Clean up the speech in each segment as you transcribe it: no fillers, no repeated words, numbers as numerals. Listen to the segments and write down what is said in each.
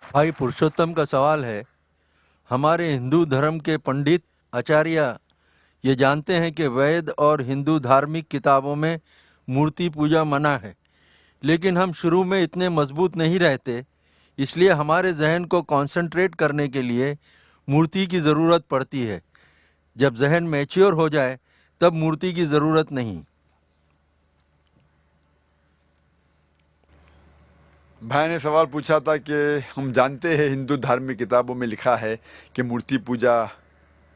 भाई पुरुषोत्तम का सवाल है, हमारे हिंदू धर्म के पंडित आचार्य ये जानते हैं कि वेद और हिंदू धार्मिक किताबों में मूर्ति पूजा मना है, लेकिन हम शुरू में इतने मजबूत नहीं रहते, इसलिए हमारे जहन को कंसंट्रेट करने के लिए मूर्ति की ज़रूरत पड़ती है। जब जहन मैच्योर हो जाए तब मूर्ति की ज़रूरत नहीं। भाई ने सवाल पूछा था कि हम जानते हैं हिंदू धार्मिक किताबों में लिखा है कि मूर्ति पूजा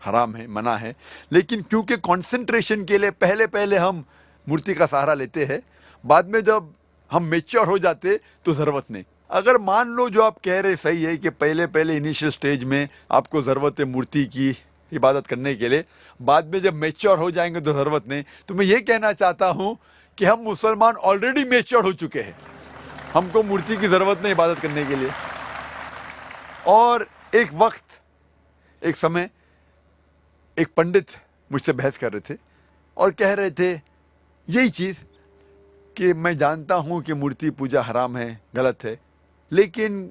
हराम है, मना है, लेकिन क्योंकि कंसंट्रेशन के लिए पहले पहले हम मूर्ति का सहारा लेते हैं, बाद में जब हम मेच्योर हो जाते तो ज़रूरत नहीं। अगर मान लो जो आप कह रहे सही है कि पहले पहले इनिशियल स्टेज में आपको ज़रूरत है मूर्ति की इबादत करने के लिए, बाद में जब मेच्योर हो जाएंगे तो ज़रूरत नहीं, तो मैं ये कहना चाहता हूँ कि हम मुसलमान ऑलरेडी मेच्योर हो चुके हैं, हमको मूर्ति की ज़रूरत नहीं इबादत करने के लिए। और एक वक्त, एक समय, एक पंडित मुझसे बहस कर रहे थे और कह रहे थे यही चीज़ कि मैं जानता हूँ कि मूर्ति पूजा हराम है, गलत है, लेकिन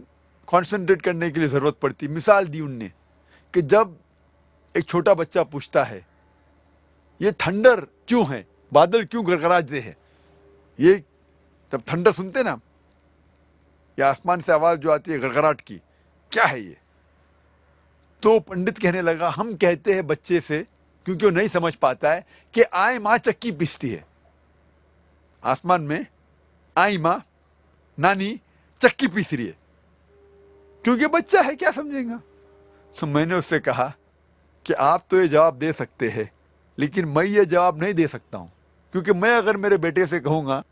कंसंट्रेट करने के लिए ज़रूरत पड़ती। मिसाल दी उनने कि जब एक छोटा बच्चा पूछता है ये थंडर क्यों है, बादल क्यों गड़गड़ाते हैं, ये जब थंडर सुनते ना, या आसमान से आवाज़ जो आती है गड़गड़ाहट की, क्या है ये? तो पंडित कहने लगा हम कहते हैं बच्चे से, क्योंकि वो नहीं समझ पाता है, कि आई माँ चक्की पीसती है। आसमान में आई माँ, नानी चक्की पीस रही है, क्योंकि बच्चा है, क्या समझेगा? तो मैंने उससे कहा कि आप तो ये जवाब दे सकते हैं, लेकिन मैं ये जवाब नहीं दे सकता हूँ, क्योंकि मैं अगर मेरे बेटे से कहूँगा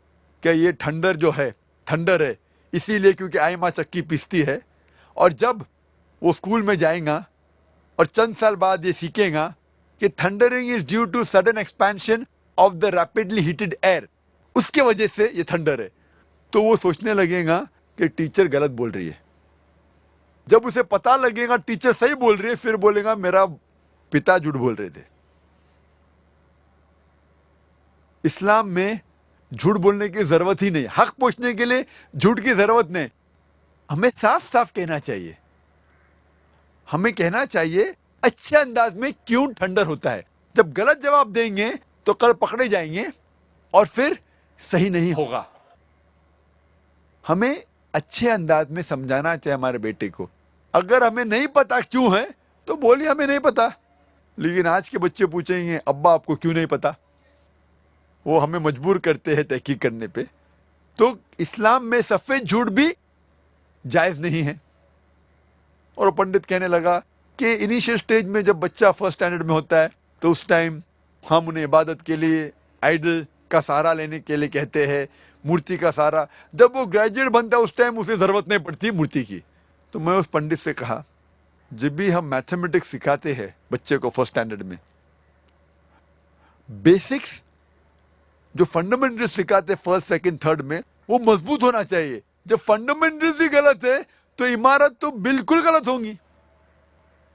कि ये ठंडर जो है थंडर है इसीलिए क्योंकि आई माँ चक्की पीसती है, और जब वो स्कूल में जाएगा और चंद साल बाद ये सीखेगा कि thundering is due to sudden expansion of the rapidly heated air, उसके वजह से ये थंडर है, तो वो सोचने लगेगा कि टीचर गलत बोल रही है। जब उसे पता लगेगा टीचर सही बोल रही है, फिर बोलेगा मेरा पिता झूठ बोल रहे थे। इस्लाम में झूठ बोलने की जरूरत ही नहीं, हक पूछने के लिए झूठ की जरूरत नहीं। हमें साफ साफ कहना चाहिए, हमें कहना चाहिए अच्छे अंदाज में क्यों ठंडर होता है। जब गलत जवाब देंगे तो कल पकड़े जाएंगे और फिर सही नहीं होगा। हमें अच्छे अंदाज में समझाना चाहिए हमारे बेटे को। अगर हमें नहीं पता क्यों है तो बोलिए हमें नहीं पता, लेकिन आज के बच्चे पूछेंगे अब्बा आपको क्यों नहीं पता, वो हमें मजबूर करते हैं तहकीक करने पे। तो इस्लाम में सफेद झूठ भी जायज नहीं है। और पंडित कहने लगा कि इनिशियल स्टेज में जब बच्चा फर्स्ट स्टैंडर्ड में होता है तो उस टाइम हम उन्हें इबादत के लिए आइडल का सहारा लेने के लिए कहते हैं, मूर्ति का सहारा। जब वो ग्रेजुएट बनता है उस टाइम उसे ज़रूरत नहीं पड़ती मूर्ति की। तो मैं उस पंडित से कहा, जब भी हम मैथमेटिक्स सिखाते हैं बच्चे को फर्स्ट स्टैंडर्ड में, बेसिक्स जो फंडामेंटल्स सिखाते हैं फर्स्ट सेकंड थर्ड में, वो मजबूत होना चाहिए। जब फंडामेंटल्स ही गलत है तो इमारत तो बिल्कुल गलत होंगी।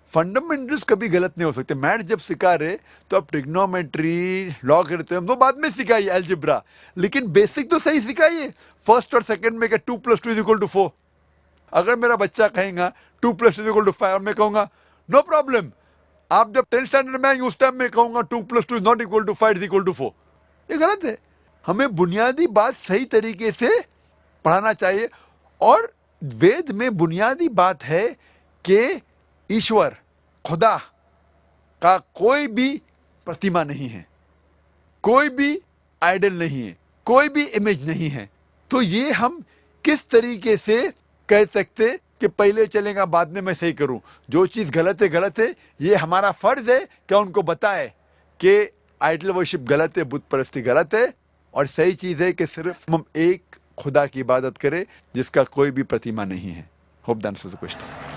फंडामेंटल्स कभी गलत नहीं हो सकते। मैथ जब सिखा रहे तो आप ट्रिग्नोमेट्री, लॉगरिथम तो बाद में सिखाइए, अलजेब्रा, लेकिन बेसिक तो सही सिखाइए। फर्स्ट और सेकंड में क्या 2 + 2 = 4। अगर मेरा बच्चा कहेगा 2 + 2 = 5, मैं कहूंगा नो प्रॉब्लम। आप जब 10th स्टैंडर्ड में आएंगे उस टाइम में कहूंगा 2 + 2 ≠ 5 = 4। ये गलत है। हमें बुनियादी बात सही तरीके से पढ़ाना चाहिए। और वेद में बुनियादी बात है कि ईश्वर, खुदा का कोई भी प्रतिमा नहीं है, कोई भी आइडल नहीं है, कोई भी इमेज नहीं है। तो ये हम किस तरीके से कह सकते कि पहले चलेगा बाद में मैं सही करूं? जो चीज़ गलत है गलत है, ये हमारा फर्ज है कि उनको बताए कि आइडल वर्शिप गलत है, बुत परस्ती गलत है, और सही चीज़ है कि सिर्फ हम एक खुदा की इबादत करें जिसका कोई भी प्रतिमा नहीं है। Hope that answers the question.